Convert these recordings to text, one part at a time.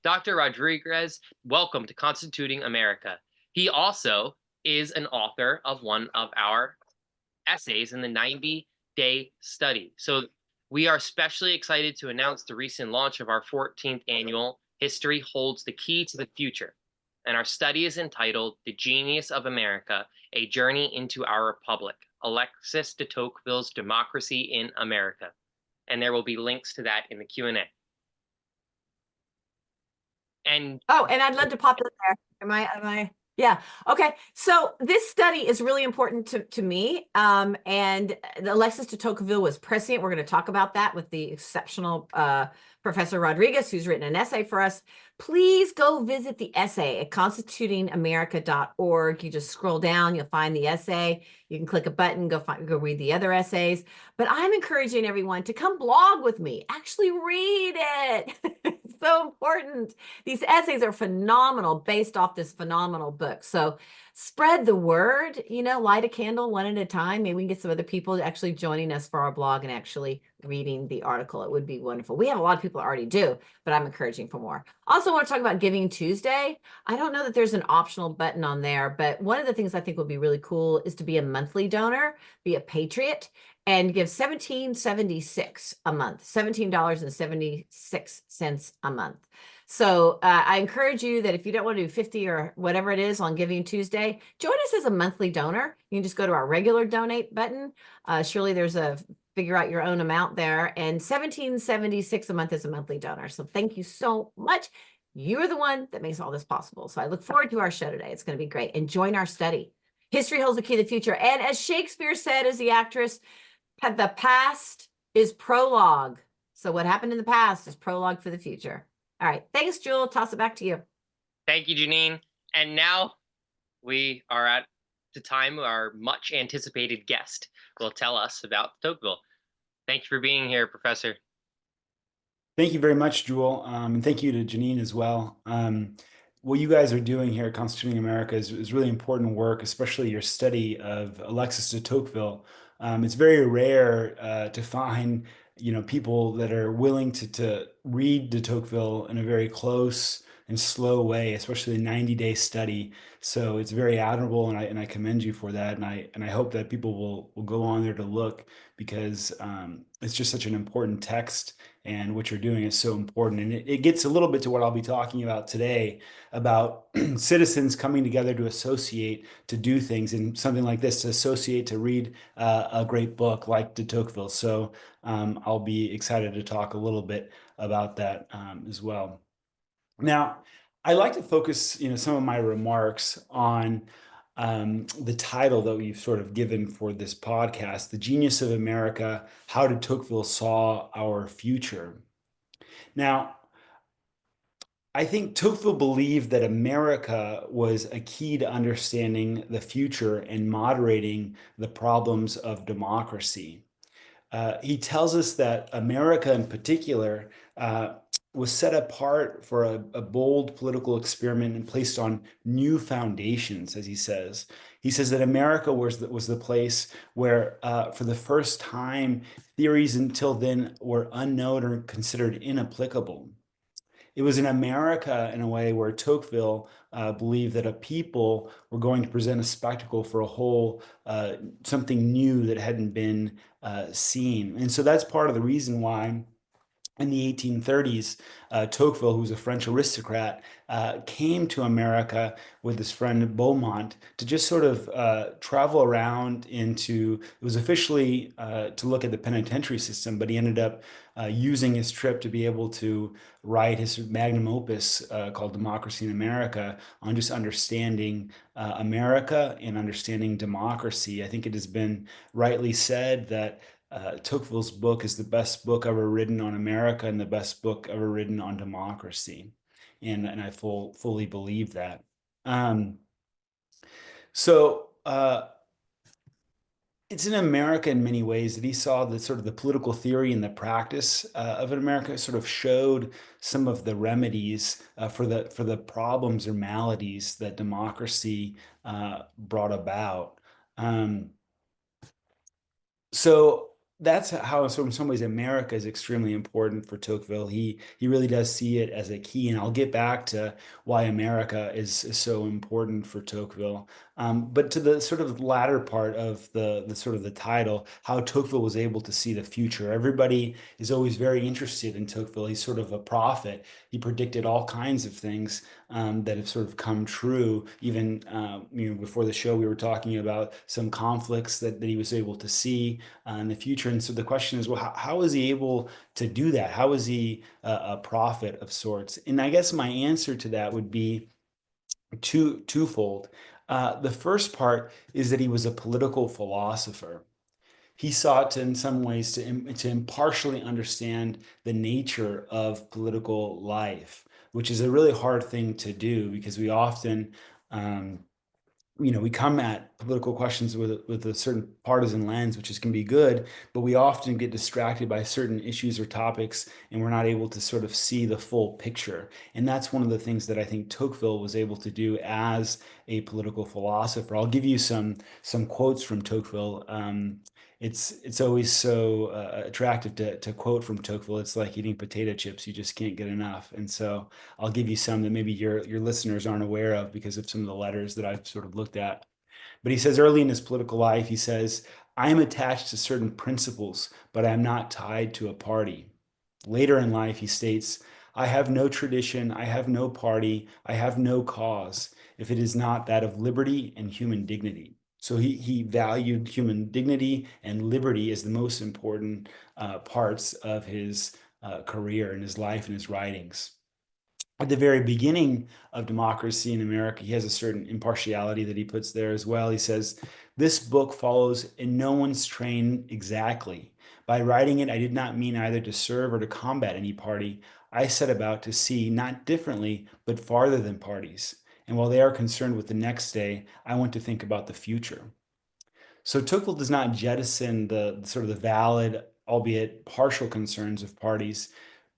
Dr. Rodriguez, welcome to Constituting America. He also is an author of one of our essays in the 90-day study. So we are especially excited to announce the recent launch of our 14th annual History Holds the Key to the Future. And our study is entitled The Genius of America, A Journey into Our Republic, Alexis de Tocqueville's Democracy in America. And there will be links to that in the Q&A. And I'd love to pop in there. Am I? Yeah. Okay. So this study is really important to me. And Alexis de Tocqueville was prescient. We're going to talk about that with the exceptional Professor Rodriguez, who's written an essay for us. Please go visit the essay at constitutingamerica.org. You just scroll down, you'll find the essay. You can click a button, go read the other essays. But I'm encouraging everyone to come blog with me. Actually read it. It's so important. These essays are phenomenal based off this phenomenal book. So spread the word, light a candle one at a time. Maybe we can get some other people actually joining us for our blog and actually reading the article. It would be wonderful. We have a lot of people that already do, but I'm encouraging for more. Also want to talk about Giving Tuesday. I don't know that there's an optional button on there, but one of the things I think would be really cool is to be a monthly donor, be a patriot, and give $17.76 a month, $17.76 a month. So I encourage you that if you don't want to do 50 or whatever it is on Giving Tuesday, join us as a monthly donor. You can just go to our regular donate button. Surely there's a figure out your own amount there, and $17.76 a month is a monthly donor. So thank you so much. You're the one that makes all this possible. So I look forward to our show today. It's going to be great. And join our study. History holds the key to the future. And as Shakespeare said, as the actress, the past is prologue. So what happened in the past is prologue for the future. All right. Thanks, Jewel. Toss it back to you. thank you, Janine. And now we are at the time our much anticipated guest will tell us about Tocqueville. Thank you for being here, Professor. Thank you very much, Jewel. And thank you to Janine as well. What you guys are doing here at Constituting America is really important work, especially your study of Alexis de Tocqueville. It's very rare to find people that are willing to read de Tocqueville in a very close and slow way, especially a 90-day study. So it's very admirable, and I commend you for that. And I hope that people will go on there to look, because it's just such an important text, and what you're doing is so important. And it gets a little bit to what I'll be talking about today, about citizens coming together to associate, to do things, and something like this, to associate, to read a great book like de Tocqueville. So I'll be excited to talk a little bit about that as well. Now, I like to focus, some of my remarks on the title that we've sort of given for this podcast, The Genius of America, How de Tocqueville Saw Our Future. Now, I think Tocqueville believed that America was a key to understanding the future and moderating the problems of democracy. He tells us that America in particular was set apart for a bold political experiment and placed on new foundations, as he says. He says that America was the place where, for the first time, theories until then were unknown or considered inapplicable. It was in America, in a way, where Tocqueville believed that a people were going to present a spectacle for a whole, something new that hadn't been seen. And so that's part of the reason why in the 1830s, Tocqueville, who was a French aristocrat, came to America with his friend Beaumont to just sort of travel around it was officially to look at the penitentiary system, but he ended up using his trip to be able to write his magnum opus called Democracy in America, on just understanding America and understanding democracy. I think it has been rightly said that Tocqueville's book is the best book ever written on America and the best book ever written on democracy. And I fully believe that. It's in America in many ways that he saw the sort of the political theory and the practice of America sort of showed some of the remedies for the problems or maladies that democracy brought about. So that's how, so in some ways, America is extremely important for Tocqueville. He really does see it as a key, and I'll get back to why America is so important for Tocqueville. But to the sort of latter part of the sort of the title, how Tocqueville was able to see the future. Everybody is always very interested in Tocqueville. He's sort of a prophet. He predicted all kinds of things that have sort of come true. Even before the show, we were talking about some conflicts that he was able to see in the future. And so the question is, well, how is he able to do that? How is he a prophet of sorts? And I guess my answer to that would be twofold. The first part is that he was a political philosopher. He sought to, in some ways, to impartially understand the nature of political life, which is a really hard thing to do because we often um, we come at political questions with a certain partisan lens, which can be good, but we often get distracted by certain issues or topics, and we're not able to sort of see the full picture. And that's one of the things that I think Tocqueville was able to do as a political philosopher. I'll give you some quotes from Tocqueville. It's always so attractive to quote from Tocqueville. It's like eating potato chips; you just can't get enough. And so I'll give you some that maybe your listeners aren't aware of because of some of the letters that I've sort of looked at. But he says early in his political life, he says, I am attached to certain principles, but I am not tied to a party. Later in life, he states, I have no tradition, I have no party, I have no cause, if it is not that of liberty and human dignity. So he valued human dignity and liberty as the most important parts of his career and his life and his writings. At the very beginning of democracy in America, he has a certain impartiality that he puts there as well. He says, this book follows in no one's train exactly. By writing it, I did not mean either to serve or to combat any party. I set about to see not differently, but farther than parties. And while they are concerned with the next day, I want to think about the future. So Tocqueville does not jettison the sort of the valid, albeit partial concerns of parties,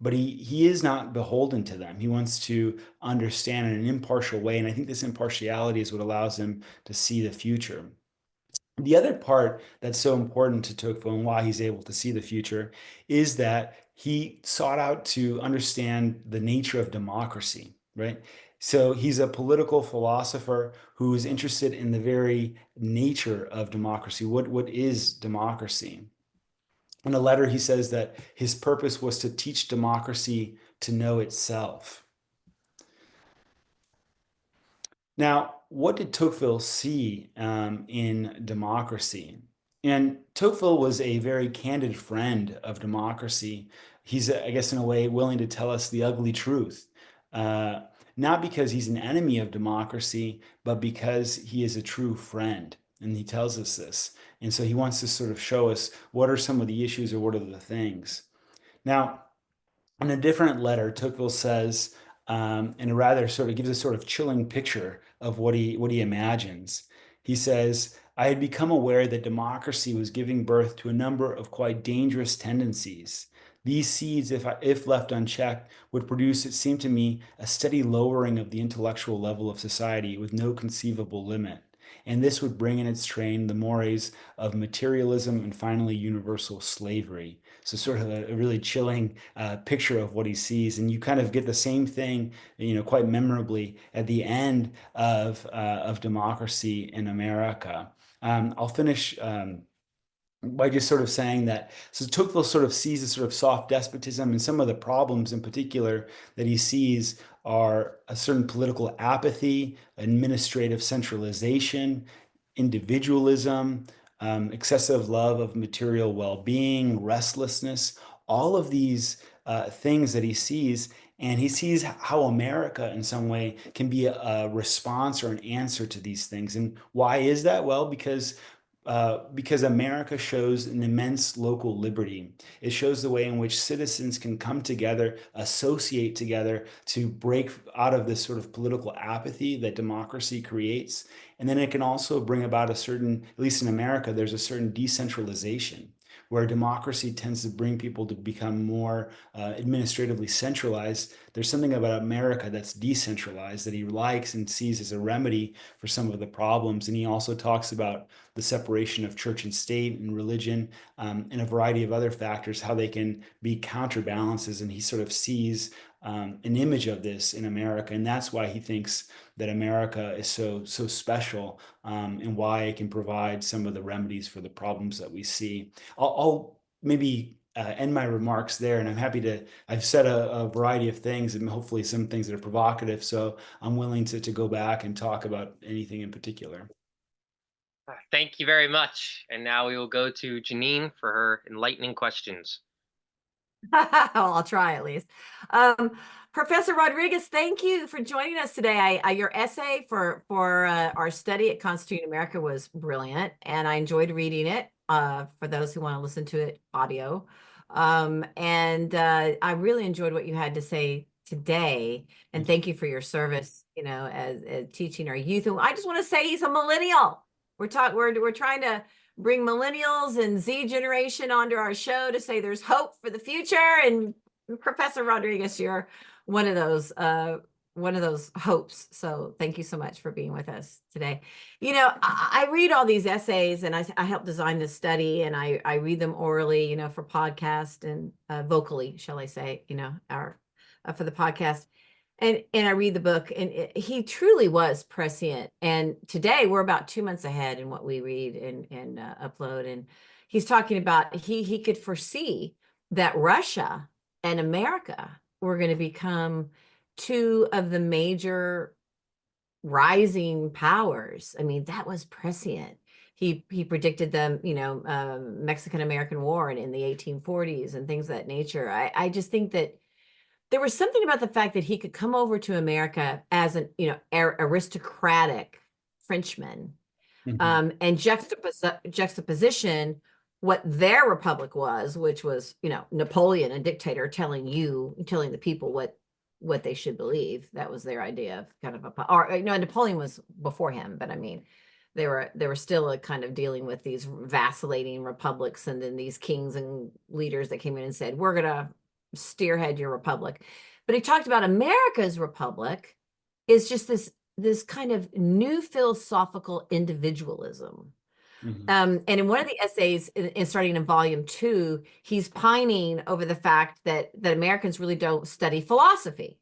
but he is not beholden to them. He wants to understand in an impartial way, and I think this impartiality is what allows him to see the future. The other part that's so important to Tocqueville and why he's able to see the future is that he sought out to understand the nature of democracy, right? So he's a political philosopher who is interested in the very nature of democracy. What is democracy? In a letter, he says that his purpose was to teach democracy to know itself. Now, what did Tocqueville see in democracy? And Tocqueville was a very candid friend of democracy. He's, I guess, in a way, willing to tell us the ugly truth. Not because he's an enemy of democracy, but because he is a true friend. And he tells us this. And so he wants to sort of show us what are some of the issues or what are the things. Now, in a different letter, Tocqueville says, and a rather sort of gives a sort of chilling picture of what he imagines. He says, I had become aware that democracy was giving birth to a number of quite dangerous tendencies. These seeds, if left unchecked, would produce, it seemed to me, a steady lowering of the intellectual level of society with no conceivable limit. And this would bring in its train the mores of materialism and finally universal slavery. So sort of a really chilling picture of what he sees. And you kind of get the same thing, quite memorably at the end of democracy in America. I'll finish by just sort of saying that, so Tocqueville sort of sees a sort of soft despotism, and some of the problems in particular that he sees are a certain political apathy, administrative centralization, individualism, excessive love of material well-being, restlessness, all of these things that he sees. And he sees how America, in some way, can be a response or an answer to these things. And why is that? Well, because America shows an immense local liberty. It shows the way in which citizens can come together, associate together to break out of this sort of political apathy that democracy creates. And then it can also bring about a certain, at least in America, there's a certain decentralization where democracy tends to bring people to become more administratively centralized. There's something about America that's decentralized that he likes and sees as a remedy for some of the problems. And he also talks about the separation of church and state and religion, and a variety of other factors, how they can be counterbalances. And he sort of sees an image of this in America, and that's why he thinks that America is so special, and why it can provide some of the remedies for the problems that we see. I'll maybe end my remarks there, and I'm happy to. I've said a variety of things, and hopefully some things that are provocative. So I'm willing to go back and talk about anything in particular. Thank you very much. And now we will go to Janine for her enlightening questions. Well, I'll try at least. Professor Rodriguez, thank you for joining us today. Your essay for our study at Constituting America was brilliant, and I enjoyed reading it. For those who want to listen to it audio, and I really enjoyed what you had to say today. And thank you for your service, as teaching our youth. And I just want to say he's a millennial. We're trying to bring millennials and Z generation onto our show to say there's hope for the future. And Professor Rodriguez, you're one of those hopes. So thank you so much for being with us today. I read all these essays, and I help design this study, and I read them orally, for podcast, and vocally, shall I say, for the podcast. And I read the book, and he truly was prescient. And today we're about 2 months ahead in what we read and upload. And he's talking about he could foresee that Russia and America were going to become two of the major rising powers. I mean, that was prescient. He predicted the Mexican-American War in the 1840s and things of that nature. I just think that there was something about the fact that he could come over to America as an, aristocratic Frenchman, and juxtaposition what their republic was, which was, Napoleon, a dictator, telling the people what they should believe. That was their idea of kind of Napoleon was before him, but I mean, they were still kind of dealing with these vacillating republics, and then these kings and leaders that came in and said, we're gonna steerhead your republic. But he talked about America's republic is just this kind of new philosophical individualism. And in one of the essays, starting in volume 2, he's pining over the fact that Americans really don't study philosophy.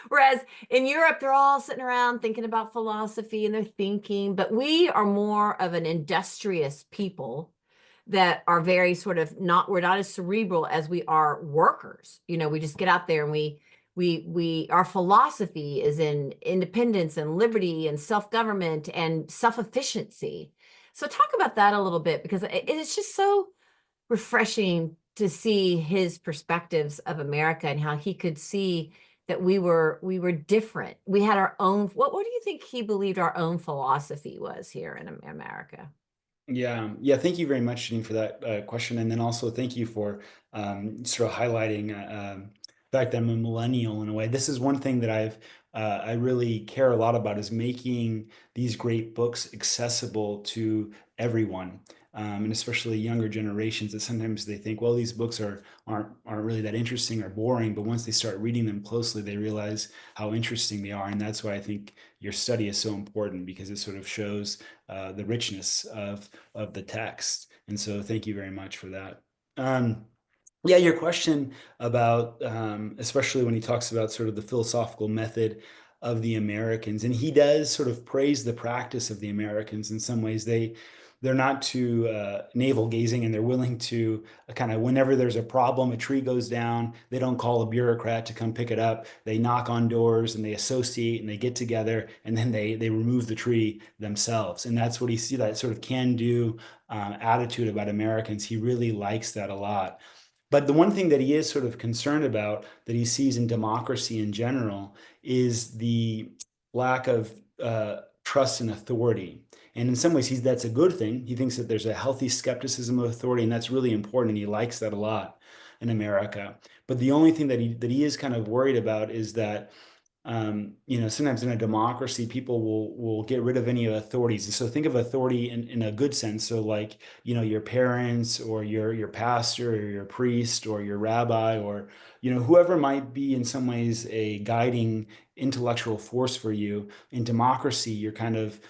Whereas in Europe, they're all sitting around thinking about philosophy, and they're thinking, but we are more of an industrious people that are very sort of we're not as cerebral as we are workers. We just get out there, and our philosophy is in independence and liberty and self-government and self-efficiency. So talk about that a little bit, because it's just so refreshing to see his perspectives of America and how he could see that we were different. We had our own, what do you think he believed our own philosophy was here in America? Yeah. Thank you very much, Janine, for that question, and then also thank you for sort of highlighting the fact that I'm a millennial in a way. This is one thing that I really care a lot about, is making these great books accessible to everyone, and especially younger generations, that sometimes they think, well, these books aren't really that interesting or boring, but once they start reading them closely, they realize how interesting they are. And that's why I think your study is so important, because it sort of shows the richness of the text. And so thank you very much for that. Your question about, especially when he talks about sort of the philosophical method of the Americans, and he does sort of praise the practice of the Americans in some ways. They're not too navel gazing, and they're willing to kind of, whenever there's a problem, a tree goes down, they don't call a bureaucrat to come pick it up. They knock on doors, and they associate, and they get together, and then they remove the tree themselves. And that's what he sees, that sort of can-do attitude about Americans. He really likes that a lot. But the one thing that he is sort of concerned about, that he sees in democracy in general, is the lack of trust in authority. And in some ways, that's a good thing. He thinks that there's a healthy skepticism of authority, and that's really important, and he likes that a lot in America. But the only thing that he is kind of worried about is that sometimes in a democracy, people will get rid of any authorities. And so think of authority in a good sense. So like, your parents, or your pastor, or your priest, or your rabbi, or, whoever might be in some ways a guiding intellectual force for you. In democracy, you're kind of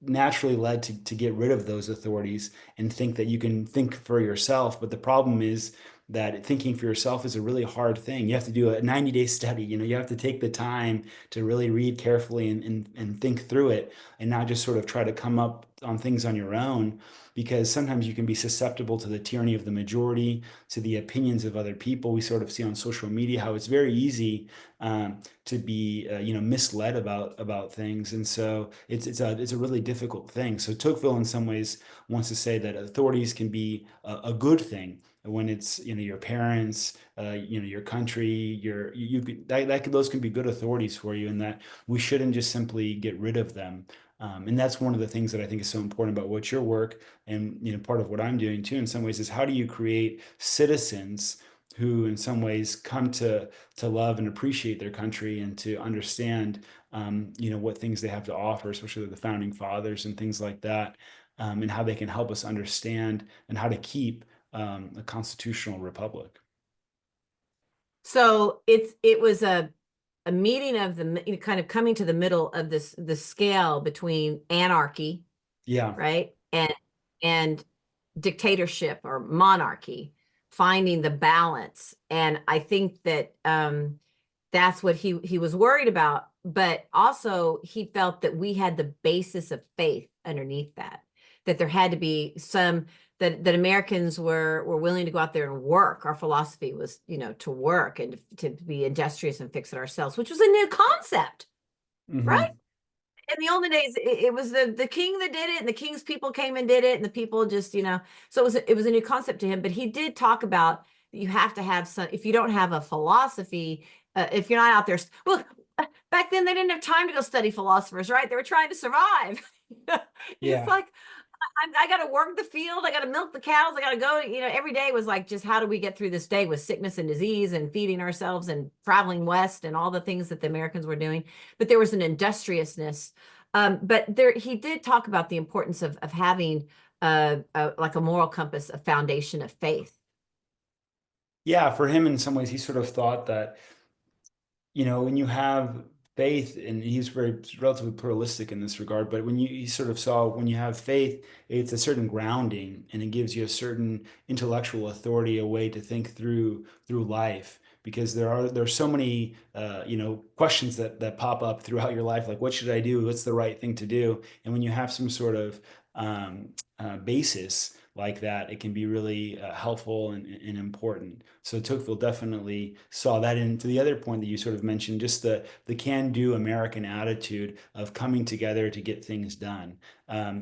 naturally led to get rid of those authorities and think that you can think for yourself. But the problem is that thinking for yourself is a really hard thing. You have to do a 90-day study. You have to take the time to really read carefully and think through it, and not just sort of try to come up on things on your own, because sometimes you can be susceptible to the tyranny of the majority, to the opinions of other people. We sort of see on social media how it's very easy to be misled about things, and so it's a really difficult thing. So Tocqueville in some ways wants to say that authorities can be a good thing when it's your parents, your country, those can be good authorities for you, and that we shouldn't just simply get rid of them. And that's one of the things that I think is so important about what your work, and part of what I'm doing too in some ways, is how do you create citizens who in some ways come to love and appreciate their country, and to understand what things they have to offer, especially the founding fathers and things like that, and how they can help us understand and how to keep a constitutional republic. So it was a meeting of the kind of coming to the middle of the scale between anarchy, Yeah. right, and dictatorship or monarchy, finding the balance. And I think that that's what he was worried about. But also he felt that we had the basis of faith underneath that there had to be some that Americans were willing to go out there and work. Our philosophy was, to work and to be industrious and fix it ourselves, which was a new concept, right? In the olden days, it was the king that did it, and the king's people came and did it, and the people just, so it was a new concept to him. But he did talk about that you have to have some, if you don't have a philosophy, if you're not out there, well, back then they didn't have time to go study philosophers, right? They were trying to survive. Yeah. It's like, I got to work the field. I got to milk the cows. I got to go, every day was like, just how do we get through this day with sickness and disease and feeding ourselves and traveling west and all the things that the Americans were doing. But there was an industriousness. But he did talk about the importance of having like a moral compass, a foundation of faith. Yeah, for him, in some ways, he sort of thought that, when you have faith, and he's very relatively pluralistic in this regard, but he sort of saw when you have faith, it's a certain grounding, and it gives you a certain intellectual authority, a way to think through life. Because there's so many questions that pop up throughout your life, like what should I do? What's the right thing to do? And when you have some sort of basis like that, it can be really helpful and important. So Tocqueville definitely saw that. And to the other point that you sort of mentioned, just the can-do American attitude of coming together to get things done.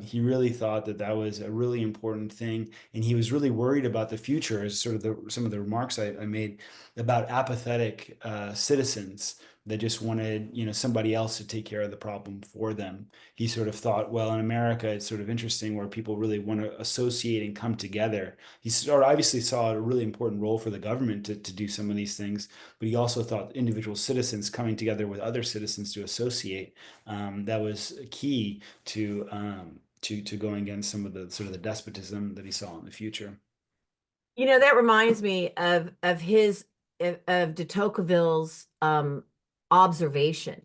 He really thought that was a really important thing, and he was really worried about the future, as sort of some of the remarks I made about apathetic citizens that just wanted somebody else to take care of the problem for them. He sort of thought, well, in America, it's sort of interesting where people really want to associate and come together. He obviously saw a really important role for the government to do some of these things, but he also thought individual citizens coming together with other citizens to associate, that was key to going against some of the sort of the despotism that he saw in the future. That reminds me of de Tocqueville's observation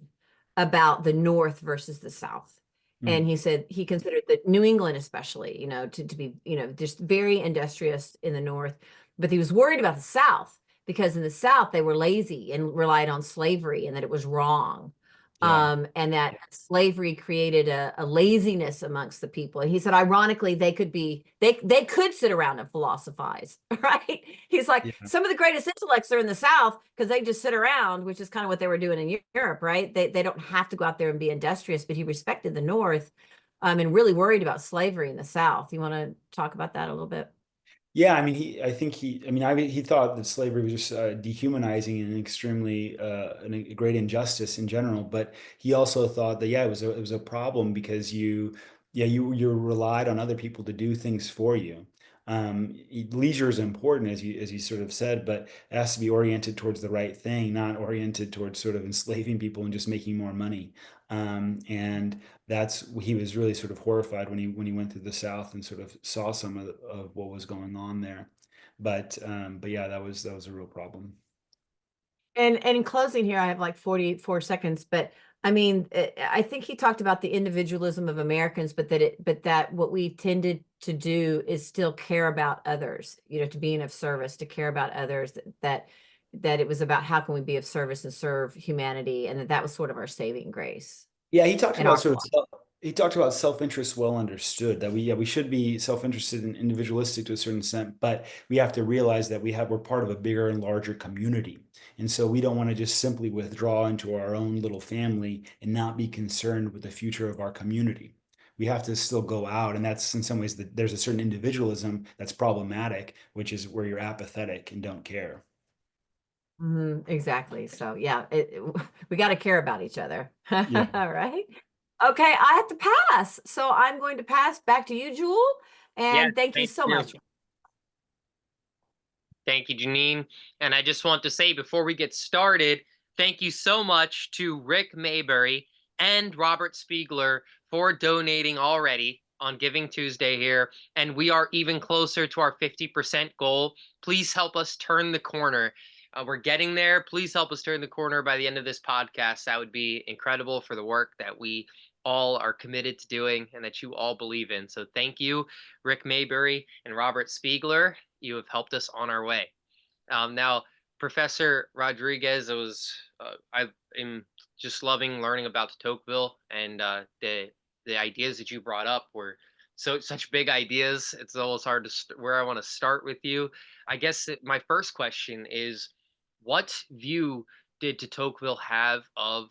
about the North versus the South. And he said he considered that New England, especially, to be, just very industrious in the North, but he was worried about the South because in the South they were lazy and relied on slavery, and that it was wrong. Yeah. And that slavery created a laziness amongst the people. And he said, ironically, they could sit around and philosophize, right? He's like, Yeah. some of the greatest intellects are in the South because they just sit around, which is kind of what they were doing in Europe, right? They don't have to go out there and be industrious, but he respected the North, and really worried about slavery in the South. You want to talk about that a little bit? Yeah, I mean, he thought that slavery was just dehumanizing and extremely a great injustice in general. But he also thought that, yeah, it was a problem because you relied on other people to do things for you. Leisure is important, as you sort of said, but it has to be oriented towards the right thing, not oriented towards sort of enslaving people and just making more money. And he was really sort of horrified when he went through the South and sort of saw some of what was going on there. But yeah, that was a real problem. And in closing here, I have like 44 seconds, but I mean, I think he talked about the individualism of Americans, but that what we tended to do is still care about others, to being of service, to care about others, that it was about how can we be of service and serve humanity, and that was sort of our saving grace Yeah, he talked and about our sort of he talked about self-interest well understood, that we should be self-interested and individualistic to a certain extent, but we have to realize that we're part of a bigger and larger community. And so we don't want to just simply withdraw into our own little family and not be concerned with the future of our community. We have to still go out, and that's in some ways that there's a certain individualism that's problematic, which is where you're apathetic and don't care. Exactly. So yeah, we got to care about each other. All Yeah. right. Okay, I have to pass. So I'm going to pass back to you, Jewel. Yes, And thank you thank so you. much. Thank you, Janine. And I just want to say before we get started, thank you so much to Rick Mayberry and Robert Spiegler for donating already on Giving Tuesday here. And we are even closer to our 50% goal. Please help us turn the corner. We're getting there. Please help us turn the corner by the end of this podcast. That would be incredible for the work that we all are committed to doing and that you all believe in. So thank you, Rick Mayberry and Robert Spiegler. You have helped us on our way. Now, Professor Rodriguez, I am just loving learning about Tocqueville, and the ideas that you brought up were such big ideas. It's almost hard to where I want to start with you. I guess my first question is, what view did de Tocqueville have of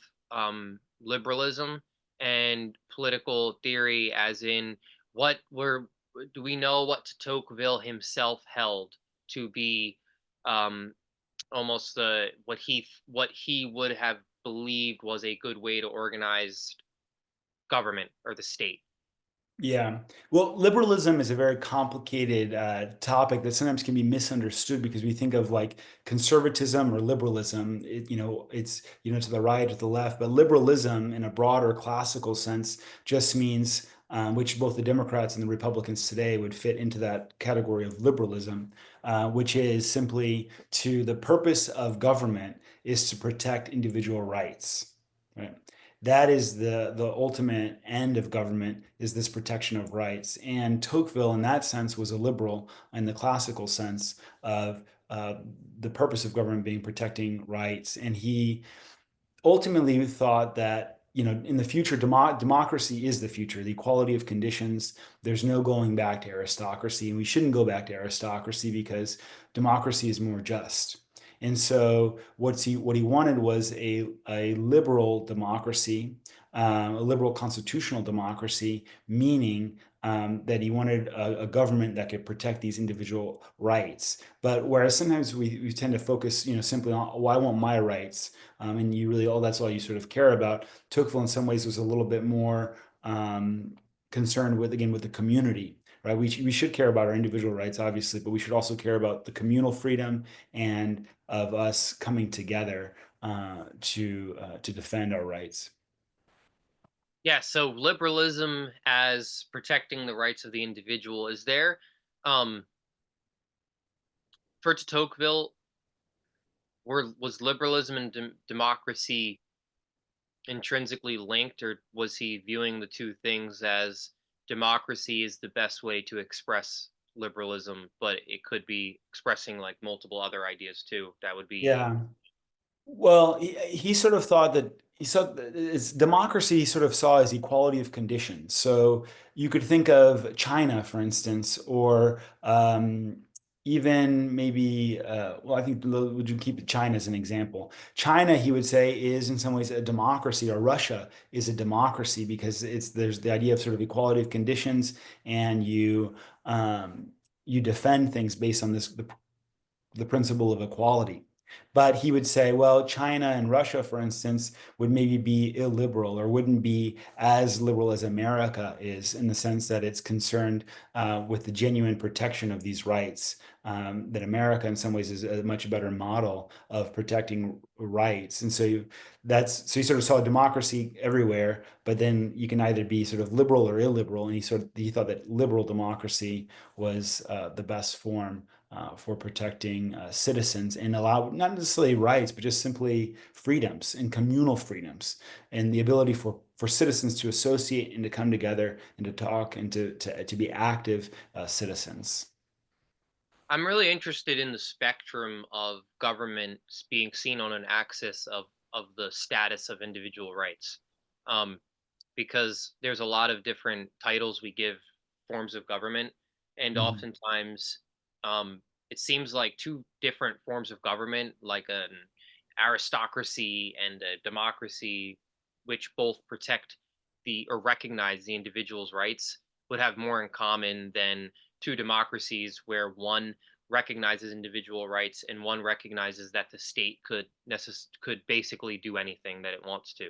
liberalism and political theory? As in, what were do we know what de Tocqueville himself held to be um, almost what he would have believed was a good way to organize government or the state? Yeah. Well, liberalism is a very complicated topic that sometimes can be misunderstood because we think of like conservatism or liberalism. It's to the right or to the left, but liberalism in a broader classical sense just means which both the Democrats and the Republicans today would fit into that category of liberalism, which is simply to the purpose of government is to protect individual rights. Right. That is the ultimate end of government, is this protection of rights. And Tocqueville, in that sense, was a liberal in the classical sense of the purpose of government being protecting rights. And he ultimately thought that, in the future, democracy is the future, the equality of conditions. There's no going back to aristocracy, and we shouldn't go back to aristocracy because democracy is more just. And so what he wanted was a liberal democracy, a liberal constitutional democracy, meaning that he wanted a government that could protect these individual rights. But whereas sometimes we tend to focus, simply on, oh, I want my rights, and you really, that's all you sort of care about. Tocqueville, in some ways, was a little bit more concerned with, again, with the community. Right? We should care about our individual rights, obviously, but we should also care about the communal freedom and of us coming together to defend our rights. Yeah, so liberalism as protecting the rights of the individual. Is there, for de Tocqueville, was liberalism and democracy intrinsically linked, or was he viewing the two things as democracy is the best way to express liberalism, but it could be expressing like multiple other ideas too? That would be Yeah. Well, he sort of thought that he saw it's democracy he sort of saw as equality of conditions. So you could think of China, for instance, or even maybe, well, I think would you keep China as an example? China, he would say, is in some ways a democracy, or Russia is a democracy because there's the idea of sort of equality of conditions, and you defend things based on the principle of equality. But he would say, well, China and Russia, for instance, would maybe be illiberal or wouldn't be as liberal as America is, in the sense that it's concerned with the genuine protection of these rights. That America, in some ways, is a much better model of protecting rights. And so he sort of saw democracy everywhere, but then you can either be sort of liberal or illiberal. And he thought that liberal democracy was the best form for protecting citizens and allow not necessarily rights, but just simply freedoms and communal freedoms and the ability for citizens to associate and to come together and to talk and to be active citizens. I'm really interested in the spectrum of government being seen on an axis of the status of individual rights, um, because there's a lot of different titles we give forms of government, and Mhm. oftentimes it seems like two different forms of government, like an aristocracy and a democracy, which both protect the or recognize the individual's rights, would have more in common than two democracies where one recognizes individual rights and one recognizes that the state could basically do anything that it wants to.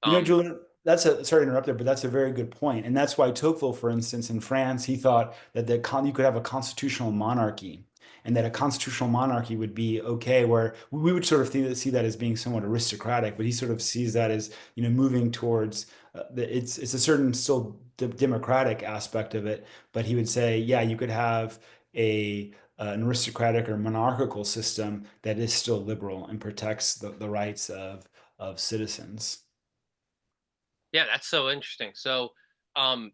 You know, Um, Julian, that's a sorry to interrupt there, but that's a very good point. And that's why Tocqueville, for instance, in France, he thought that you could have a constitutional monarchy, and that a constitutional monarchy would be okay, where we would sort of see that as being somewhat aristocratic, but he sort of sees that as, moving towards it's a certain still democratic aspect of it, but he would say, yeah, you could have an aristocratic or monarchical system that is still liberal and protects the rights of citizens. yeah, that's so interesting. Um,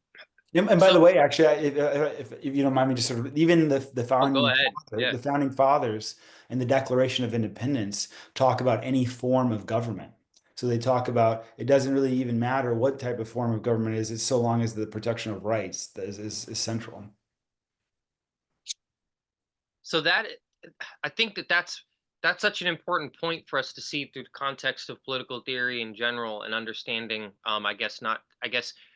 And by so the way, actually, if you don't mind me just sort of, even oh, go ahead. Yeah. the founding fathers and the Declaration of Independence talk about any form of government. So they talk about it doesn't really even matter what type of form of government it is, it's so long as the protection of rights is central. So that I think that's such an important point for us to see through the context of political theory in general and understanding I guess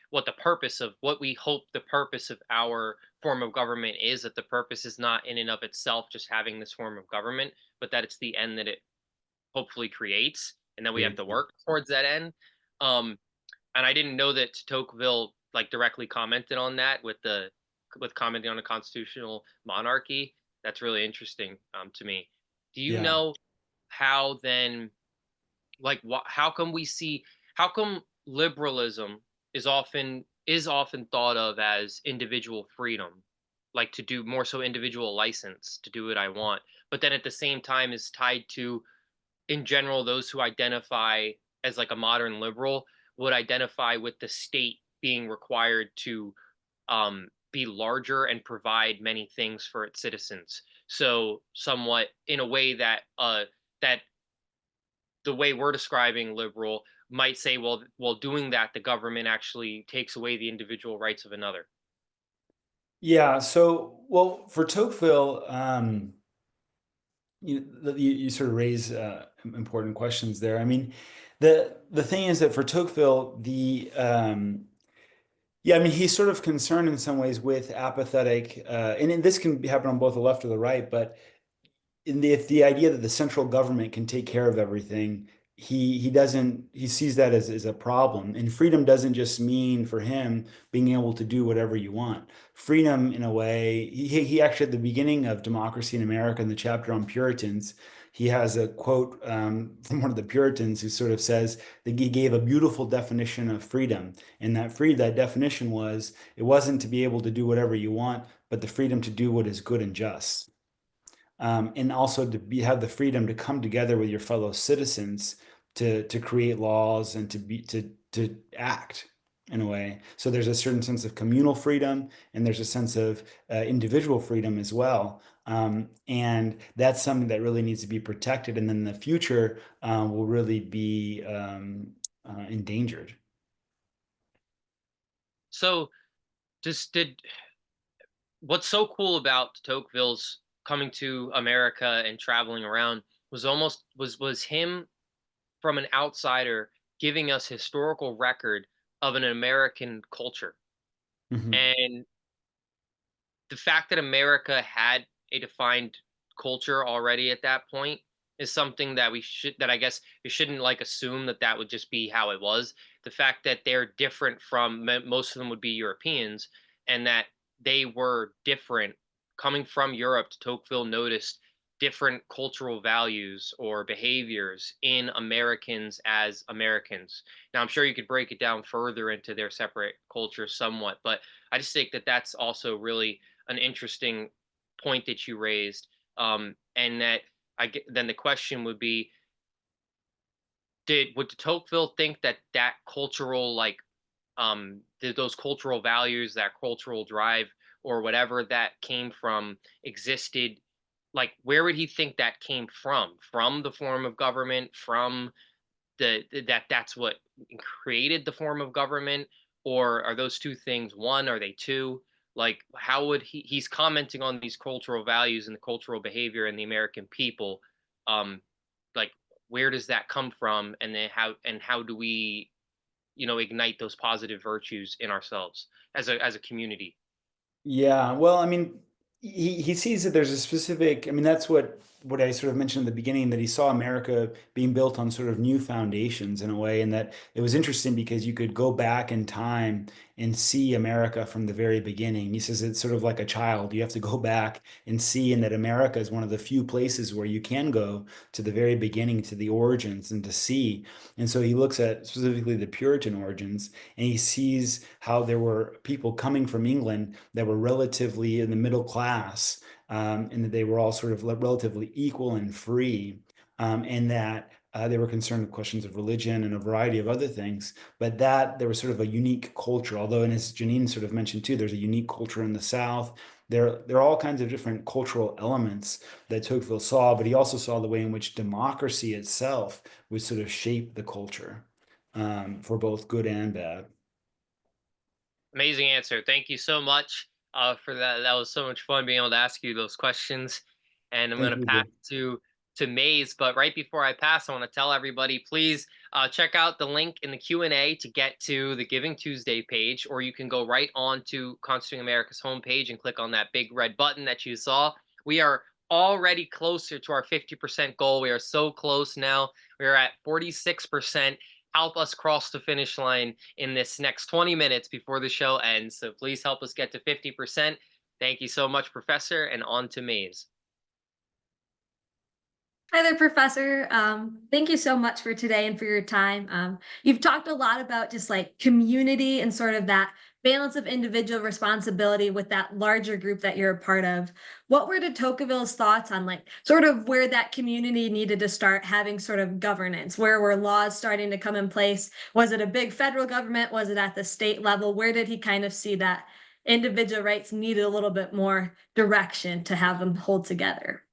what the purpose of what we hope the purpose of our form of government is, that the purpose is not in and of itself just having this form of government, but that it's the end that it hopefully creates, and then we have Great. to work towards that end. Um, and I didn't know that Tocqueville like directly commented on that with commenting on a constitutional monarchy. That's really interesting to me. Do you Yeah. know how then like what how come we see how come liberalism is often thought of as individual freedom, like to do more so individual license to do what I want, but then at the same time is tied to, in general, those who identify as like a modern liberal would identify with the state being required to be larger and provide many things for its citizens. So somewhat in a way that the way we're describing liberal might say, well, doing that, the government actually takes away the individual rights of another. Yeah. So, well, for Tocqueville, you sort of raise important questions there. I mean, the thing is that for Tocqueville, yeah, I mean, he's sort of concerned in some ways with apathetic, and this can happen on both the left or the right, but if the idea that the central government can take care of everything, he sees that as a problem. And freedom doesn't just mean for him being able to do whatever you want. Freedom, in a way, he actually at the beginning of Democracy in America, in the chapter on Puritans, he has a quote from one of the Puritans who sort of says that he gave a beautiful definition of freedom, and that definition was it wasn't to be able to do whatever you want, but the freedom to do what is good and just, and also have the freedom to come together with your fellow citizens to create laws and to act in a way. So there's a certain sense of communal freedom, and there's a sense of individual freedom as well. And that's something that really needs to be protected, and then the future will really be endangered. So just did what's so cool about Tocqueville's coming to America and traveling around was him from an outsider giving us historical record of an American culture. Mhm. And the fact that America had a defined culture already at that point is something that I guess we shouldn't like assume that that would just be how it was. The fact that they're different from most of them would be Europeans, and that they were different coming from Europe. Tocqueville noticed different cultural values or behaviors in Americans as Americans. Now, I'm sure you could break it down further into their separate cultures somewhat, but I just think that that's also really an interesting point that you raised, and that then the question would be, would de Tocqueville think that that cultural, like, those cultural values, that cultural drive, or whatever that came from, existed, like, where would he think that came from the form of government, from that's what created the form of government, or are those two things one, are they two? Like, how would he's commenting on these cultural values and the cultural behavior in the American people, um like, where does that come from, and then how do we, ignite those positive virtues in ourselves as a community? Yeah, well, I mean, he sees that there's a specific, I mean, that's what I sort of mentioned at the beginning, that he saw America being built on sort of new foundations in a way, and that it was interesting because you could go back in time and see America from the very beginning. He says it's sort of like a child. You have to go back and see, and that America is one of the few places where you can go to the very beginning, to the origins, and to see. And so he looks at specifically the Puritan origins, and he sees how there were people coming from England that were relatively in the middle class, and that they were all sort of relatively equal and free, and that they were concerned with questions of religion and a variety of other things, but that there was sort of a unique culture. Although, and as Janine sort of mentioned too, there's a unique culture in the South. There are all kinds of different cultural elements that Tocqueville saw, but he also saw the way in which democracy itself would sort of shape the culture, for both good and bad. Amazing answer. Thank you so much, for that. That was so much fun being able to ask you those questions. And I'm going Thank to you, pass Drew. to Maze. But right before I pass, I want to tell everybody, please, check out the link in the Q&A to get to the Giving Tuesday page, or you can go right on to Constituting America's homepage and click on that big red button that you saw. We are already closer to our 50% goal. We are so close now. We are at 46%. Help us cross the finish line in this next 20 minutes before the show ends. So please help us get to 50%. Thank you so much, Professor, and on to Maze. Hi there, Professor. Thank you so much for today and for your time. You've talked a lot about just like community and sort of that balance of individual responsibility with that larger group that you're a part of. What were de Tocqueville's thoughts on like sort of where that community needed to start having sort of governance? Where were laws starting to come in place? Was it a big federal government? Was it at the state level? Where did he kind of see that individual rights needed a little bit more direction to have them hold together?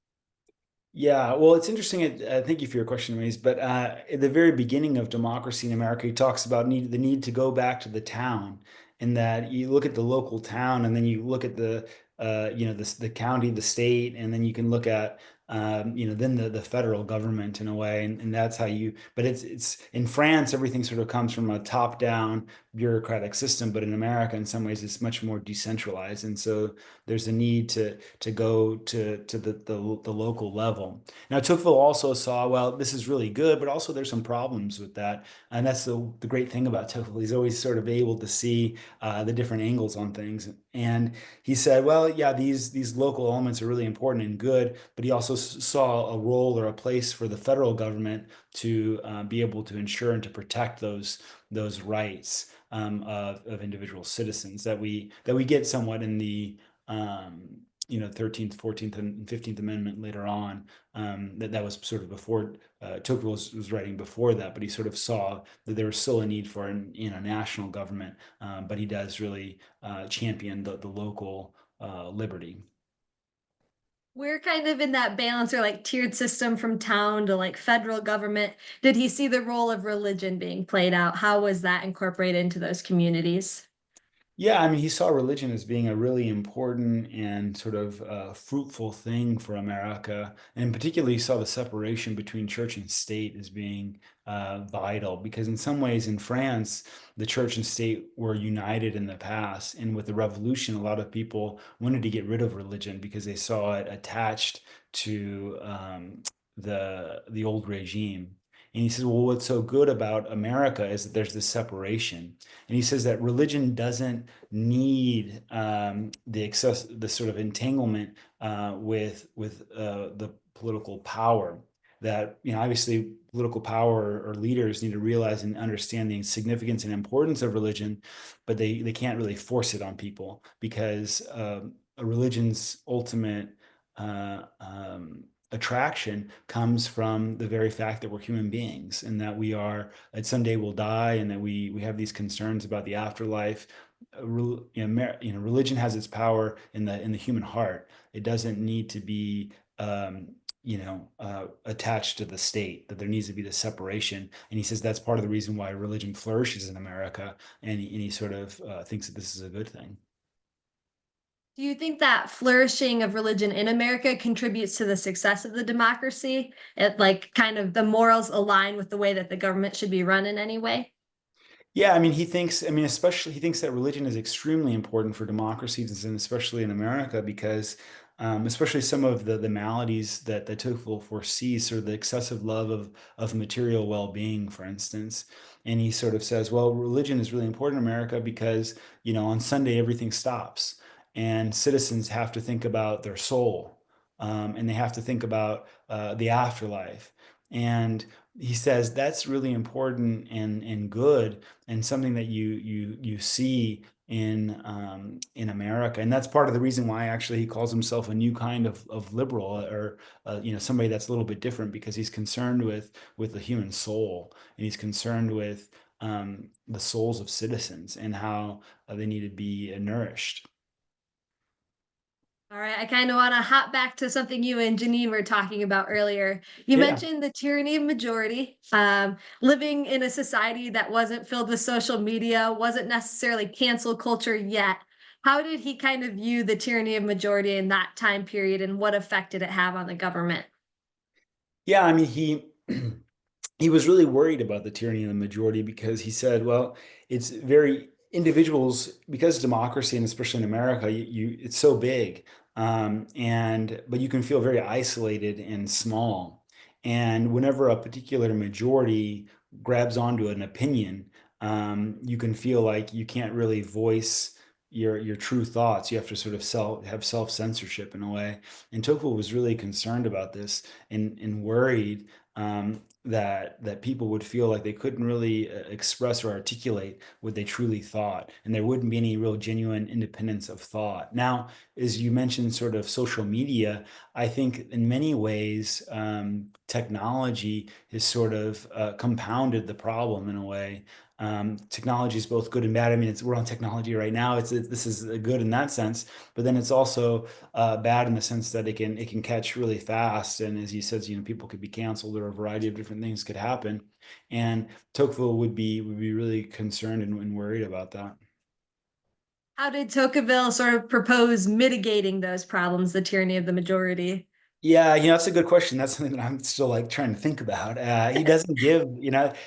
Yeah, well, it's interesting. Thank you for your question, Maze. But at the very beginning of democracy in America, he talks about the need to go back to the town, and that you look at the local town, and then you look at the county, the state, and then you can look at then the federal government in a way, and that's how you. But it's in France, everything sort of comes from a top-down bureaucratic system, but in America, in some ways, it's much more decentralized, and so there's a need to go to the local level. Now, Tocqueville also saw, well, this is really good, but also there's some problems with that. And that's the great thing about Tocqueville. He's always sort of able to see the different angles on things. And he said, well, yeah, these local elements are really important and good, but he also saw a role or a place for the federal government to be able to ensure and to protect those rights, of individual citizens that we get somewhat in the 13th, 14th, and 15th Amendment later on. That was sort of before Tocqueville was writing before that, but he sort of saw that there was still a need for a national government, but he does really champion the local liberty. We're kind of in that balance or like tiered system from town to like federal government. Did he see the role of religion being played out? How was that incorporated into those communities? Yeah, I mean, he saw religion as being a really important and sort of fruitful thing for America. And in particular, he saw the separation between church and state as being vital, because in some ways in France, the church and state were united in the past. And with the revolution, a lot of people wanted to get rid of religion because they saw it attached to the old regime. And he says, well, what's so good about America is that there's this separation. And he says that religion doesn't need the sort of entanglement with the political power. That obviously political power or leaders need to realize and understand the significance and importance of religion, but they can't really force it on people, because a religion's ultimate attraction comes from the very fact that we're human beings and that that someday we'll die and that we have these concerns about the afterlife. Religion has its power in the human heart. It doesn't need to be attached to the state, that there needs to be the separation. And he says that's part of the reason why religion flourishes in America. And he sort of thinks that this is a good thing. Do you think that flourishing of religion in America contributes to the success of the democracy? It like kind of the morals align with the way that the government should be run in any way? Yeah, I mean, especially he thinks that religion is extremely important for democracies and especially in America because especially some of the maladies that Tocqueville foresees, sort of the excessive love of material well-being, for instance. And he sort of says, well, religion is really important in America because, on Sunday, everything stops and citizens have to think about their soul, and they have to think about the afterlife. And he says that's really important and good and something that you see in America, and that's part of the reason why actually he calls himself a new kind of liberal, or somebody that's a little bit different because he's concerned with the human soul, and he's concerned with the souls of citizens and how they need to be nourished. All right, I kind of want to hop back to something you and Janine were talking about earlier. You Yeah. mentioned the tyranny of majority, living in a society that wasn't filled with social media, wasn't necessarily cancel culture yet. How did he kind of view the tyranny of majority in that time period, and what effect did it have on the government? Yeah, I mean, he was really worried about the tyranny of the majority because he said, well, it's very individuals, because democracy, and especially in America, it's so big, but you can feel very isolated and small. And whenever a particular majority grabs onto an opinion, you can feel like you can't really voice your true thoughts. You have to sort of have self-censorship in a way. And Tocqueville was really concerned about this and worried that people would feel like they couldn't really express or articulate what they truly thought, and there wouldn't be any real genuine independence of thought. Now, as you mentioned, sort of social media, I think in many ways technology has sort of compounded the problem in a way. Technology is both good and bad. I mean, we're on technology right now. This is good in that sense, but then it's also bad in the sense that it can catch really fast. And as you said, people could be canceled, or a variety of different things could happen. And Tocqueville would be really concerned and worried about that. How did Toqueville sort of propose mitigating those problems, the tyranny of the majority? Yeah, that's a good question. That's something that I'm still like trying to think about. He doesn't give,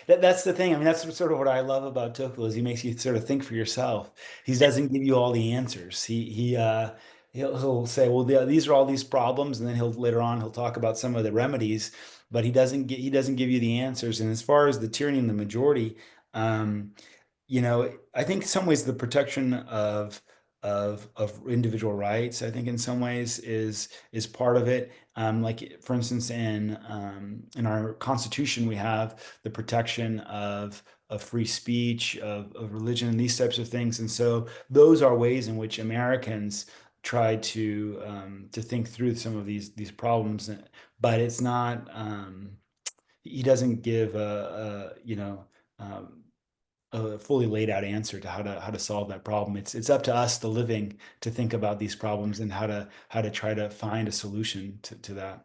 that's the thing. I mean, that's sort of what I love about Tocqueville is he makes you sort of think for yourself. He doesn't give you all the answers. He'll say, well, these are all these problems, and then later on he'll talk about some of the remedies, but he doesn't give you the answers. And as far as the tyranny in the majority, um, I think in some ways the protection of individual rights, I think in some ways is part of it. Like for instance, in our Constitution, we have the protection of free speech, of religion, and these types of things. And so those are ways in which Americans try to think through some of these problems, but it's not. He doesn't give um, a fully laid out answer to how to solve that problem. It's up to us, the living, to think about these problems and how to try to find a solution to that.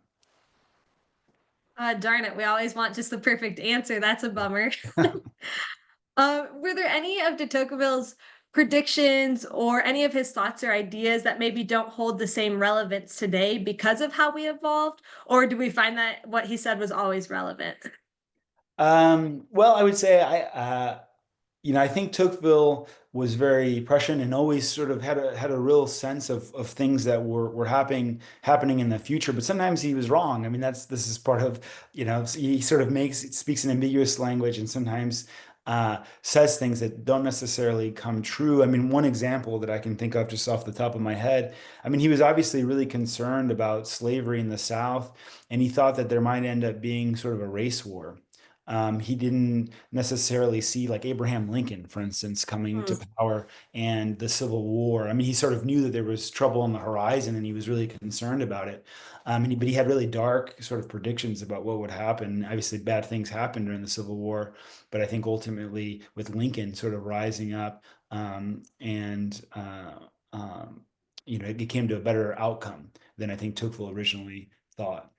Darn it, we always want just the perfect answer. That's a bummer. Were there any of de Tocqueville's predictions or any of his thoughts or ideas that maybe don't hold the same relevance today because of how we evolved? Or do we find that what he said was always relevant? Well, I would say I think Tocqueville was very prescient and always sort of had a real sense of things that were happening in the future. But sometimes he was wrong. I mean, this is part of, he sort of speaks in ambiguous language, and sometimes says things that don't necessarily come true. I mean, one example that I can think of just off the top of my head, I mean, he was obviously really concerned about slavery in the South, and he thought that there might end up being sort of a race war. He didn't necessarily see like Abraham Lincoln, for instance, coming to power and the Civil War. I mean, he sort of knew that there was trouble on the horizon and he was really concerned about it. But he had really dark sort of predictions about what would happen. Obviously, bad things happened during the Civil War, but I think ultimately with Lincoln sort of rising up and it came to a better outcome than I think Tocqueville originally thought.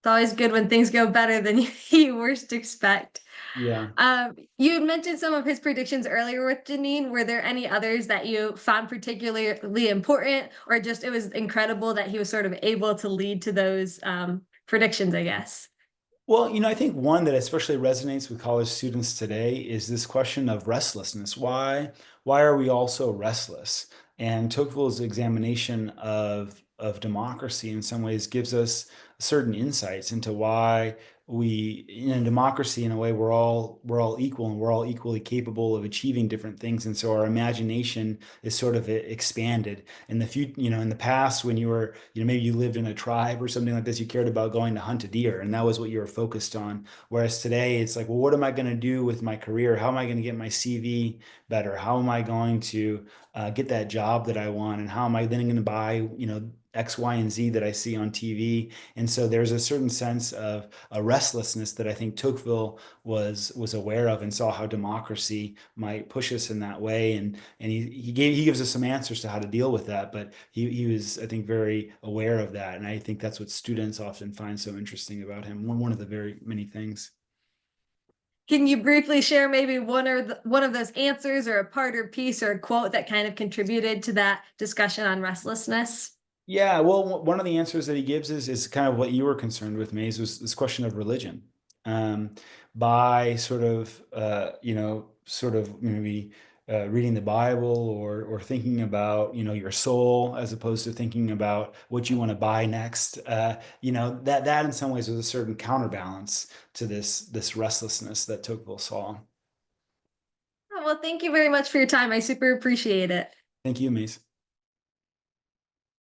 It's always good when things go better than you worst expect. Yeah. You had mentioned some of his predictions earlier with Janine. Were there any others that you found particularly important, or just it was incredible that he was sort of able to lead to those predictions, I guess? Well, I think one that especially resonates with college students today is this question of restlessness. Why are we all so restless? And Tocqueville's examination of democracy in some ways gives us certain insights into why we, in a democracy, in a way, we're all equal and we're all equally capable of achieving different things. And so our imagination is sort of expanded. In the future, in the past, when you were, maybe you lived in a tribe or something like this, you cared about going to hunt a deer, and that was what you were focused on. Whereas today, it's like, well, what am I going to do with my career? How am I going to get my CV better? How am I going to get that job that I want? And how am I then going to buy, X, Y, and Z that I see on TV? And so there's a certain sense of a restlessness that I think Tocqueville was aware of and saw how democracy might push us in that way. And he gives us some answers to how to deal with that. But he was, I think, very aware of that. And I think that's what students often find so interesting about him. One of the very many things. Can you briefly share maybe one of those answers, or a part or piece or a quote that kind of contributed to that discussion on restlessness? Yeah, well, one of the answers that he gives is kind of what you were concerned with, Maze, was this question of religion. Um, by sort of maybe reading the Bible or thinking about, your soul as opposed to thinking about what you want to buy next. That in some ways was a certain counterbalance to this restlessness that Tocqueville saw. Oh, well, thank you very much for your time. I super appreciate it. Thank you, Maze.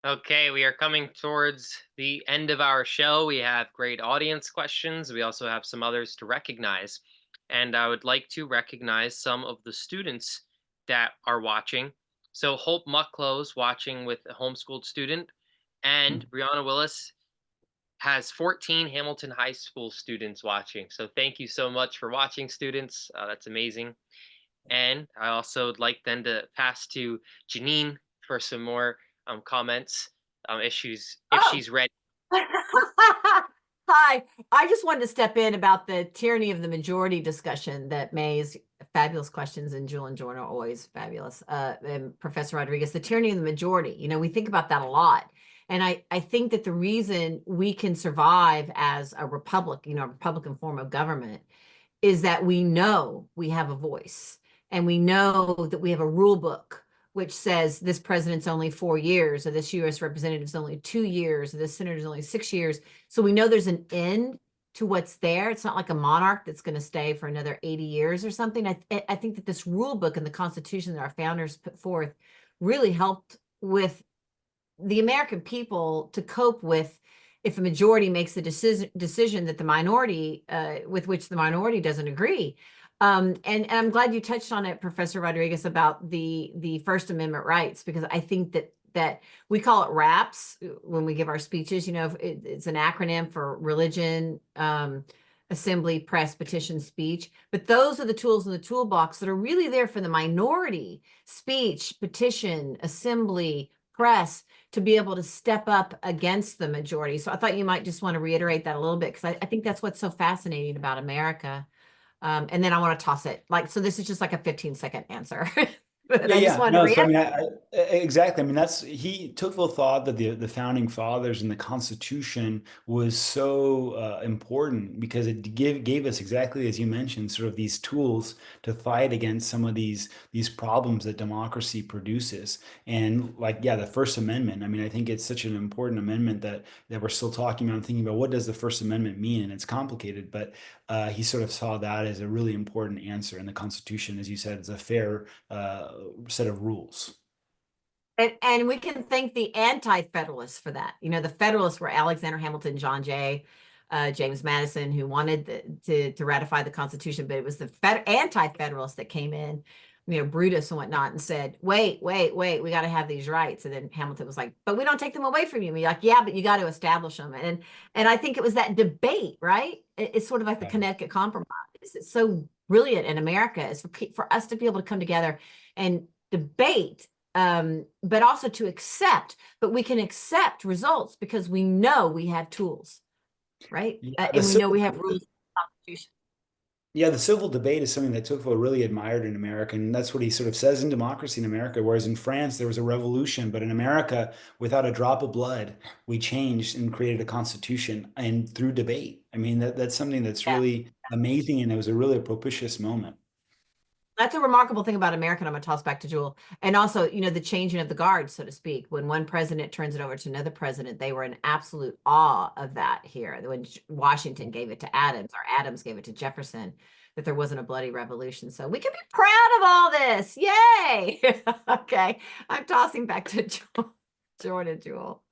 Okay, we are coming towards the end of our show. We have great audience questions. We also have some others to recognize. And I would like to recognize some of the students that are watching. So Hope Mucklow watching with a homeschooled student, and Brianna Willis has 14 Hamilton High School students watching. So thank you so much for watching, students. That's amazing. And I also would like then to pass to Janine for some more comments, if she's ready. Hi, I just wanted to step in about the tyranny of the majority discussion that May's fabulous questions and Jewel and Jordan are always fabulous. And Professor Rodriguez, the tyranny of the majority, we think about that a lot. And I think that the reason we can survive as a republic, a Republican form of government, is that we know we have a voice and we know that we have a rule book which says this president's only 4 years, or this U.S. representative's only 2 years, or this senator's only 6 years. So we know there's an end to what's there. It's not like a monarch that's going to stay for another 80 years or something. I think that this rule book and the Constitution that our founders put forth really helped with the American people to cope with if a majority makes a decision that the minority, with which the minority doesn't agree. And I'm glad you touched on it, Professor Rodriguez, about the First Amendment rights, because I think that we call it RAPS when we give our speeches. It's an acronym for religion, assembly, press, petition, speech. But those are the tools in the toolbox that are really there for the minority: speech, petition, assembly, press, to be able to step up against the majority. So I thought you might just want to reiterate that a little bit, because I think that's what's so fascinating about America. And then I want to toss it. So this is just like a 15-second answer. But I just wanted to So, reiterate. exactly. Tocqueville thought that the founding fathers and the Constitution was so important because it gave us, exactly as you mentioned, sort of these tools to fight against some of these problems that democracy produces. And the First Amendment. I think it's such an important amendment that we're still talking about and thinking about what does the First Amendment mean, and it's complicated, but he sort of saw that as a really important answer. And the Constitution, as you said, is a fair set of rules. And we can thank the anti-federalists for that. The Federalists were Alexander Hamilton, John Jay, James Madison, who wanted to ratify the Constitution, but it was the anti-federalists that came in, Brutus and whatnot, and said, wait, we got to have these rights. And then Hamilton was like, but we don't take them away from you. And you're like, yeah, but you got to establish them. And I think it was that debate, right? It's sort of like the Connecticut Compromise. It's so brilliant in America is for us to be able to come together and debate, but also to accept. But we can accept results because we know we have tools, right? And we know we have rules in the Constitution. Yeah, the civil debate is something that Tocqueville really admired in America, and that's what he sort of says in Democracy in America. Whereas in France, there was a revolution, but in America, without a drop of blood, we changed and created a constitution, and through debate. I mean, that's something that's really amazing, and it was a really propitious moment. That's a remarkable thing about America. I'm going to toss back to Jewel. And also, the changing of the guard, so to speak. When one president turns it over to another president, they were in absolute awe of that here. When Washington gave it to Adams, or Adams gave it to Jefferson, that there wasn't a bloody revolution. So we can be proud of all this. Yay! Okay. I'm tossing back to Jordan, Jewel.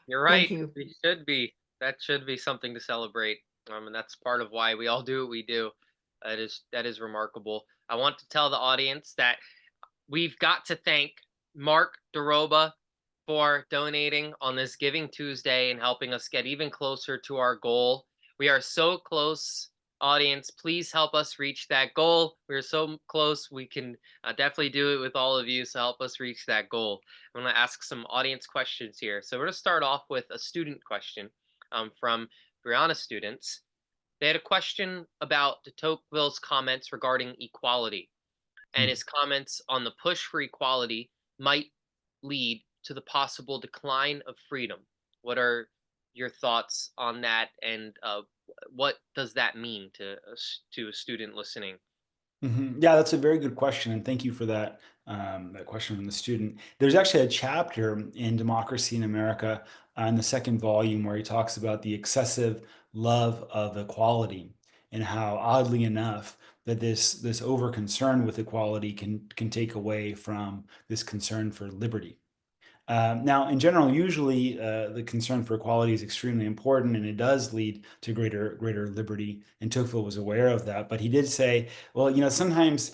You're right. Thank you. We should be. That should be something to celebrate. And that's part of why we all do what we do. That is remarkable. I want to tell the audience that we've got to thank Mark DeRoba for donating on this Giving Tuesday and helping us get even closer to our goal. We are so close, audience. Please help us reach that goal. We're so close. We can definitely do it with all of you. So help us reach that goal. I'm going to ask some audience questions here. So we're going to start off with a student question from Brianna students. They had a question about de Tocqueville's comments regarding equality, and his comments on the push for equality might lead to the possible decline of freedom. What are your thoughts on that, and what does that mean to a student listening? Yeah, that's a very good question, and thank you for that question from the student. There's actually a chapter in Democracy in America in the second volume where he talks about the excessive love of equality and how, oddly enough, that this over concern with equality can take away from this concern for liberty. Now, in general, usually the concern for equality is extremely important, and it does lead to greater liberty. And Tocqueville was aware of that, but he did say, well, sometimes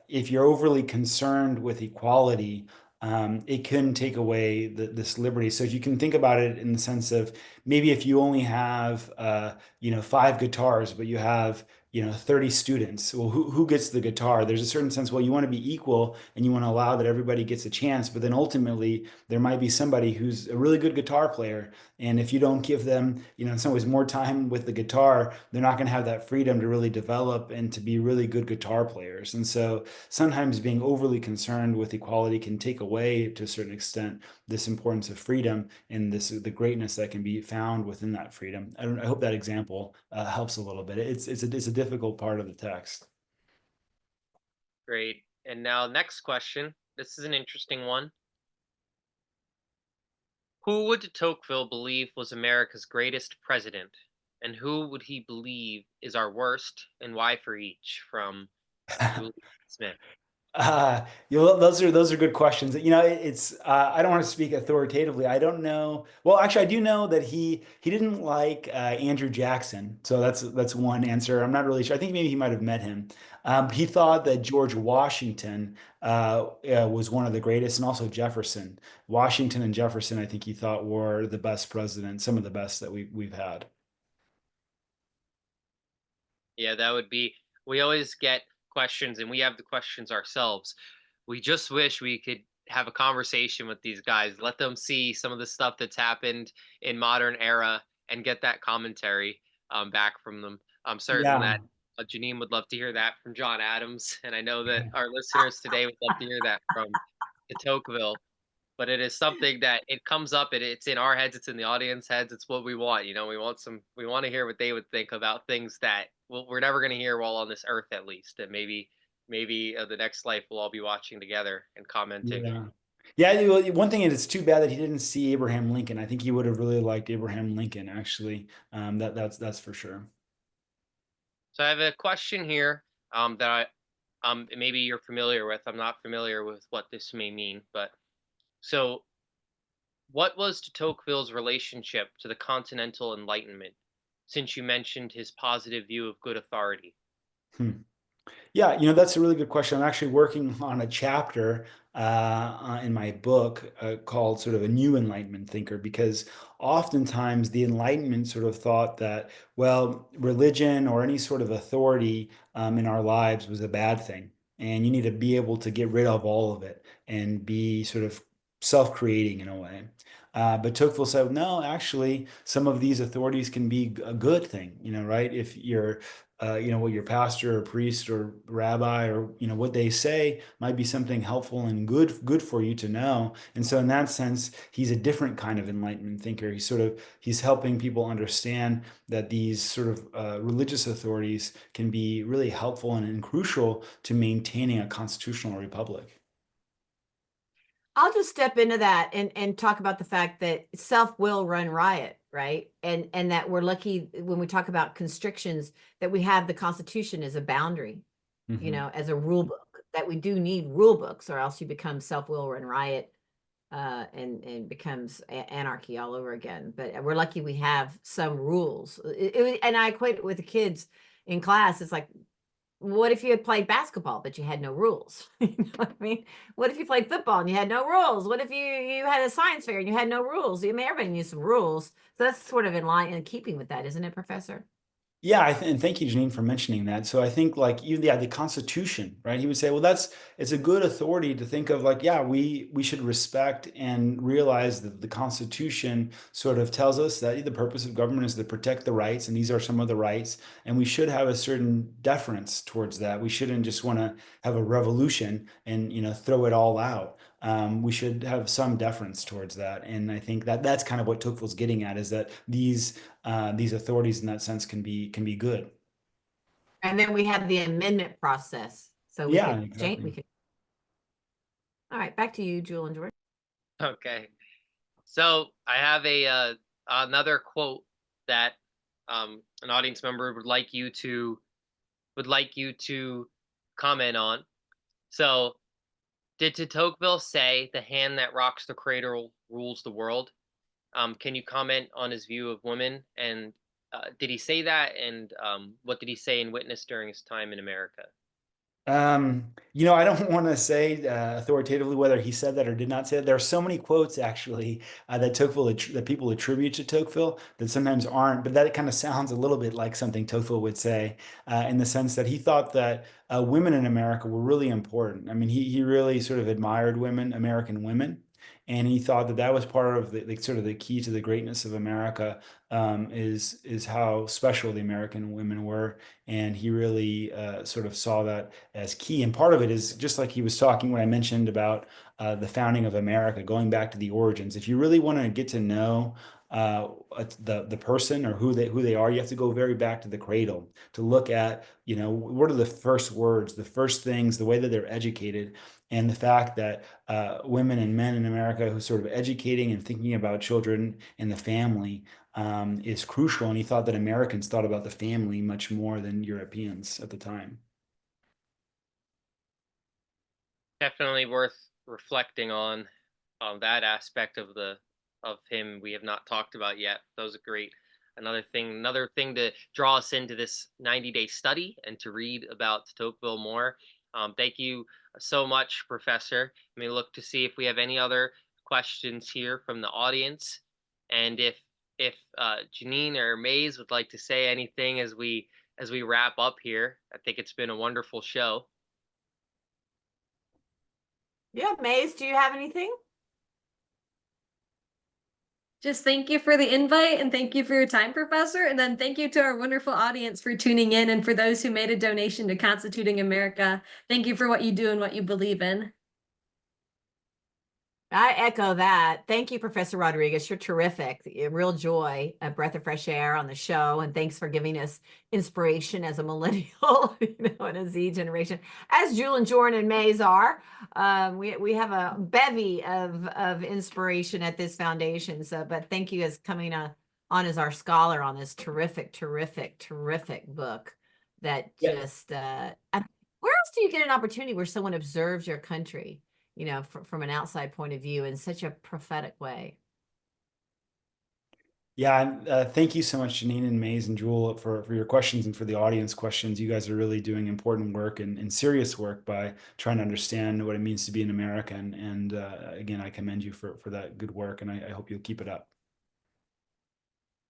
if you're overly concerned with equality, it can take away this liberty. So if you can think about it in the sense of maybe if you only have 5 guitars, but you have 30 students. Well, who gets the guitar? There's a certain sense, well, you want to be equal and you want to allow that everybody gets a chance, but then ultimately there might be somebody who's a really good guitar player. And if you don't give them, in some ways more time with the guitar, they're not going to have that freedom to really develop and to be really good guitar players. And so sometimes being overly concerned with equality can take away to a certain extent this importance of freedom and the greatness that can be found within that freedom. I hope that example helps a little bit. It's a difficult part of the text. Great. And now next question. This is an interesting one. Who would de Tocqueville believe was America's greatest president? And who would he believe is our worst, and why for each? From Julie Smith. Those are good questions. It's I don't want to speak authoritatively. I don't know. Well, actually, I do know that he didn't like Andrew Jackson. So that's one answer. I'm not really sure. I think maybe he might have met him. He thought that George Washington was one of the greatest, and also Jefferson. Washington and Jefferson, I think he thought were the best presidents, some of the best that we've had. Yeah, that would be. We always get questions, and we have the questions ourselves. We just wish we could have a conversation with these guys, let them see some of the stuff that's happened in modern era, and get that commentary back from them. I'm certain that Janine would love to hear that from John Adams, and I know that our listeners today would love to hear that from de Tocqueville. But it is something that it comes up, and it's in our heads, it's in the audience heads. It's what we want. We want to hear what they would think about things that we're never going to hear while on this earth, at least. And maybe the next life we'll all be watching together and commenting. Yeah. Well, one thing is, it's too bad that he didn't see Abraham Lincoln. I think he would have really liked Abraham Lincoln, actually. That's for sure. So I have a question here that maybe you're familiar with. I'm not familiar with what this may mean, but so what was de Tocqueville's relationship to the Continental Enlightenment? since you mentioned his positive view of good authority? Yeah, that's a really good question. I'm actually working on a chapter in my book called sort of a new Enlightenment thinker, because oftentimes the Enlightenment sort of thought that, well, religion or any sort of authority in our lives was a bad thing. And you need to be able to get rid of all of it and be sort of self-creating in a way. But Tocqueville said, no, actually, some of these authorities can be a good thing, right? If you're what your pastor or priest or rabbi or what they say might be something helpful and good for you to know. And so in that sense, he's a different kind of Enlightenment thinker. He's helping people understand that these sort of religious authorities can be really helpful and crucial to maintaining a constitutional republic. I'll just step into that and talk about the fact that self will run riot, right? And that we're lucky when we talk about constrictions that we have the Constitution as a boundary, as a rule book, that we do need rule books, or else you become self will run riot and becomes anarchy all over again. But we're lucky we have some rules. And I equate it with the kids in class. It's like, what if you had played basketball but you had no rules? You know what I mean? What if you played football and you had no rules? What if you had a science fair and you had no rules? I mean, everybody needs some rules. So that's sort of in line and keeping with that, isn't it, Professor? Yeah, and thank you, Janine, for mentioning that. So I think like even the Constitution, right? He would say, well, it's a good authority to think of like, yeah, we should respect and realize that the Constitution sort of tells us that the purpose of government is to protect the rights, and these are some of the rights, and we should have a certain deference towards that. We shouldn't just want to have a revolution and throw it all out. We should have some deference towards that, and I think that that's kind of what Tocqueville's getting at, is that these authorities in that sense can be good. And then we have the amendment process. So we Yeah, could change. exactly. All right, back to you, Jewel and George. Okay. So I have another quote that an audience member would like you to comment on. So, did de Tocqueville say the hand that rocks the cradle rules the world? Can you comment on his view of women? And did he say that? And what did he say and witness during his time in America? I don't want to say authoritatively whether he said that or did not say that. There are so many quotes actually that people attribute to Tocqueville that sometimes aren't, but that kind of sounds a little bit like something Tocqueville would say, in the sense that he thought that women in America were really important. I mean, he really sort of admired women, American women. And he thought that that was part of the sort of the key to the greatness of America, is how special the American women were, and he really sort of saw that as key. And part of it is just like he was talking when I mentioned about the founding of America, going back to the origins. If you really want to get to know the person or who they are, you have to go very back to the cradle to look at what are the first words, the first things, the way that they're educated, and the fact that women and men in America who sort of educating and thinking about children and the family is crucial. And he thought that Americans thought about the family much more than Europeans at the time. Definitely worth reflecting on that aspect of him we have not talked about yet. That was a great another thing to draw us into this 90-day study and to read about Tocqueville more. Thank you so much, Professor. Let me look to see if we have any other questions here from the audience, and if Janine or Mays would like to say anything as we wrap up here. I think it's been a wonderful show. Yeah, Mays, do you have anything? Just thank you for the invite and thank you for your time, Professor. And then thank you to our wonderful audience for tuning in, and for those who made a donation to Constituting America. Thank you for what you do and what you believe in. I echo that. Thank you, Professor Rodriguez. You're terrific. A real joy, a breath of fresh air on the show. And thanks for giving us inspiration as a millennial, in a Z generation, as Jewel and Jordan and Mays are. We have a bevy of inspiration at this foundation. So, but thank you as coming on as our scholar on this terrific book that just, where else do you get an opportunity where someone observes your country, from an outside point of view in such a prophetic way? Yeah, and thank you so much, Janine and Maze and Jewel, for your questions and for the audience questions. You guys are really doing important work and serious work by trying to understand what it means to be an American. And again, I commend you for that good work, and I hope you'll keep it up.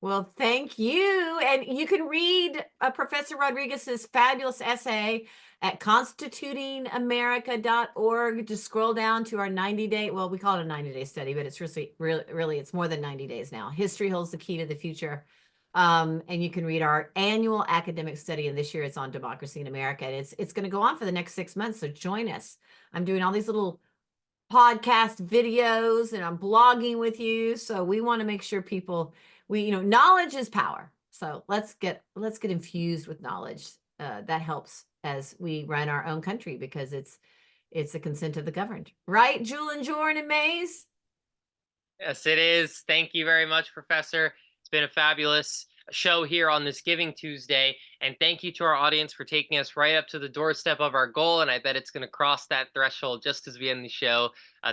Well, thank you. And you can read Professor Rodriguez's fabulous essay at constitutingamerica.org. Just scroll down to our 90-day, well, we call it a 90-day study, but it's really, it's more than 90 days now. History holds the key to the future. And you can read our annual academic study, and this year it's on democracy in America. And it's going to go on for the next 6 months, so join us. I'm doing all these little podcast videos, and I'm blogging with you. So we want to make sure people, knowledge is power. So let's get infused with knowledge. That helps as we run our own country, because it's the consent of the governed, right? Jewel and Jordan and Maze. Yes, it is. Thank you very much, Professor. It's been a fabulous show here on this Giving Tuesday. And thank you to our audience for taking us right up to the doorstep of our goal. And I bet it's going to cross that threshold just as we end the show.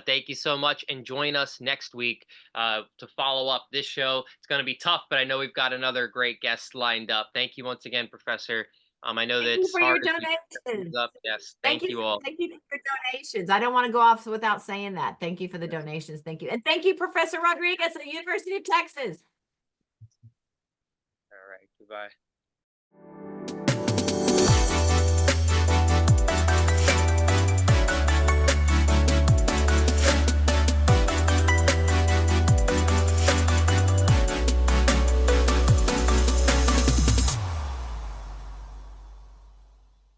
Thank you so much. And join us next week to follow up this show. It's going to be tough, but I know we've got another great guest lined up. Thank you once again, Professor. I know that it's for your hard. donations. Yes, thank you all. Thank you for donations. I don't want to go off without saying that. Thank you for the donations. Thank you. And thank you, Professor Rodriguez at the University of Texas. All right, goodbye.